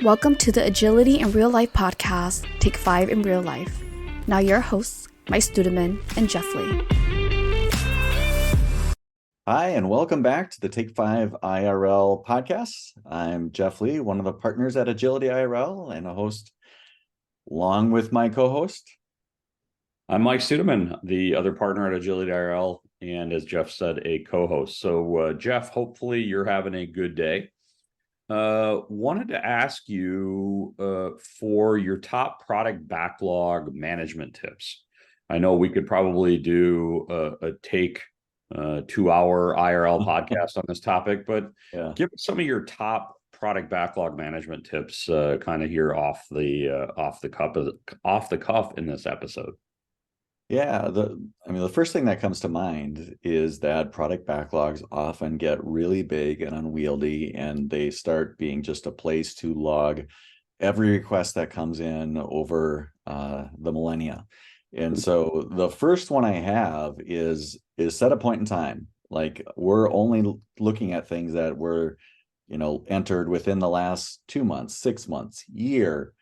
Welcome to the Agility in Real Life podcast, Take 5 in Real Life. Now your hosts, Mike Studeman and Jeff Lee. Hi, and welcome back to the take5IRL podcast. I'm Jeff Lee, one of the partners at Agility IRL and a host along with my co-host. I'm Mike Studeman, the other partner at Agility IRL, and as Jeff said, a co-host. So Jeff, hopefully you're having a good day. Wanted to ask you for your top product backlog management tips. I know we could probably do a take 2-hour IRL podcast on this topic, but give us some of your top product backlog management tips, kind of here off the cuff in this episode. Yeah, the first thing that comes to mind is that product backlogs often get really big and unwieldy, and they start being just a place to log every request that comes in over the millennia. And so the first one I have is set a point in time. Like, we're only looking at things that were, entered within the last 2 months, 6 months, year.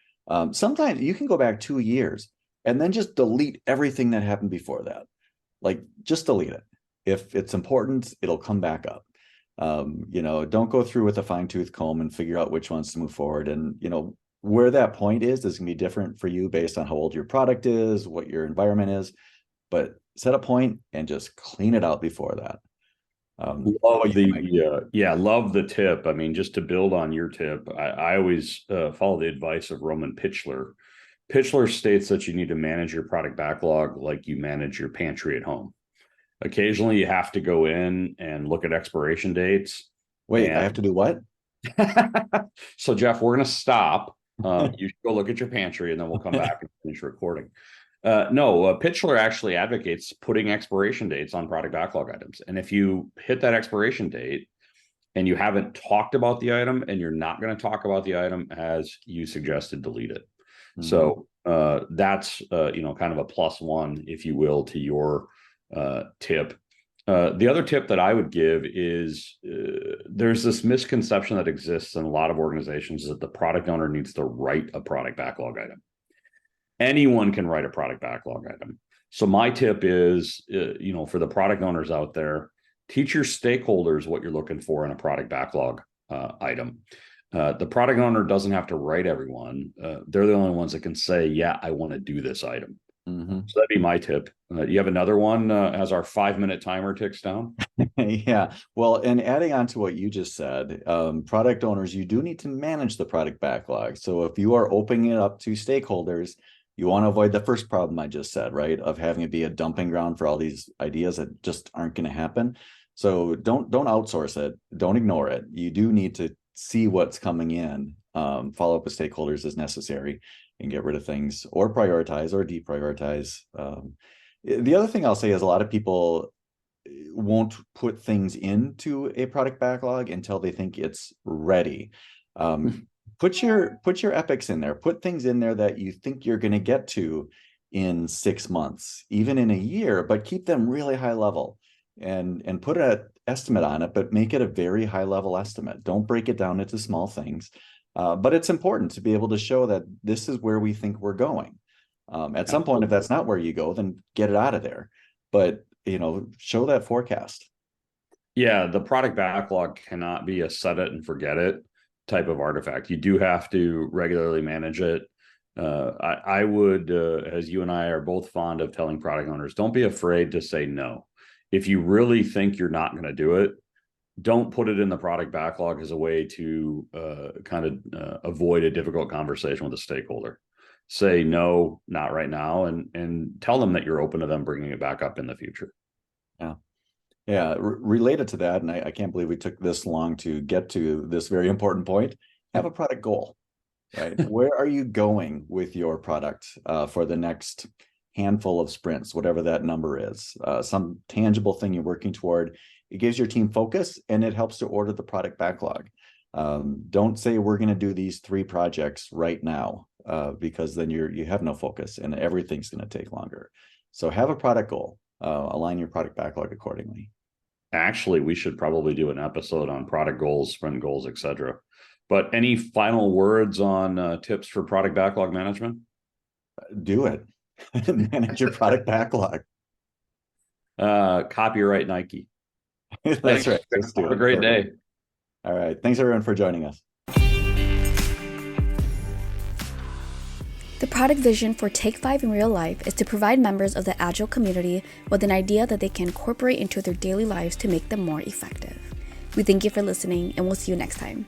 Sometimes you can go back 2 years and then just delete everything that happened before that. Like, just delete it. If it's important, it'll come back up. Don't go through with a fine-tooth comb and figure out which ones to move forward. And, where that point is going to be different for you based on how old your product is, what your environment is. But set a point and just clean it out before that. Love the tip. I mean, just to build on your tip, I always follow the advice of Roman Pichler. Pichler states that you need to manage your product backlog like you manage your pantry at home. Occasionally, you have to go in and look at expiration dates. Wait, I have to do what? So, Jeff, we're going to stop. You should go look at your pantry, and then we'll come back and finish recording. Pichler actually advocates putting expiration dates on product backlog items. And if you hit that expiration date and you haven't talked about the item and you're not going to talk about the item as you suggested, delete it. Mm-hmm. So that's kind of a +1, if you will, to your tip. The other tip that I would give is there's this misconception that exists in a lot of organizations that the product owner needs to write a product backlog item. Anyone can write a product backlog item. So my tip is, for the product owners out there, teach your stakeholders what you're looking for in a product backlog item. The product owner doesn't have to write everyone. They're the only ones that can say, yeah, I want to do this item. Mm-hmm. So that'd be my tip. You have another one as our 5-minute timer ticks down? Yeah. Well, and adding on to what you just said, product owners, you do need to manage the product backlog. So if you are opening it up to stakeholders, you want to avoid the first problem I just said, right? Of having it be a dumping ground for all these ideas that just aren't going to happen. So don't outsource it. Don't ignore it. You do need to see what's coming in, follow up with stakeholders as necessary, and get rid of things or prioritize or deprioritize. The other thing I'll say is a lot of people won't put things into a product backlog until they think it's ready. Put your epics in there. Put things in there that you think you're going to get to in 6 months, even in a year, but keep them really high level and put an estimate on it, but make it a very high level estimate. Don't break it down into small things. But it's important to be able to show that this is where we think we're going. At some point, if that's not where you go, then get it out of there. But, show that forecast. Yeah, the product backlog cannot be a set it and forget it type of artifact. You do have to regularly manage it. I would, as you and I are both fond of telling product owners, don't be afraid to say no. If you really think you're not going to do it, don't put it in the product backlog as a way to avoid a difficult conversation with a stakeholder. Say no, not right now, and tell them that you're open to them bringing it back up in the future. Yeah. Related to that, and I can't believe we took this long to get to this very important point, have a product goal, right? Where are you going with your product for the next handful of sprints, whatever that number is, some tangible thing you're working toward. It gives your team focus and it helps to order the product backlog. Don't say we're going to do these 3 projects right now, because then you have no focus and everything's going to take longer. So have a product goal, align your product backlog accordingly. Actually, we should probably do an episode on product goals, sprint goals, etc. But any final words on tips for product backlog management? Do it. Manage your product backlog. Copyright Nike. That's Thanks. right. Just do Have a it. great day. All right. Thanks everyone for joining us. The product vision for Take 5 in real life is to provide members of the Agile community with an idea that they can incorporate into their daily lives to make them more effective. We thank you for listening, and we'll see you next time.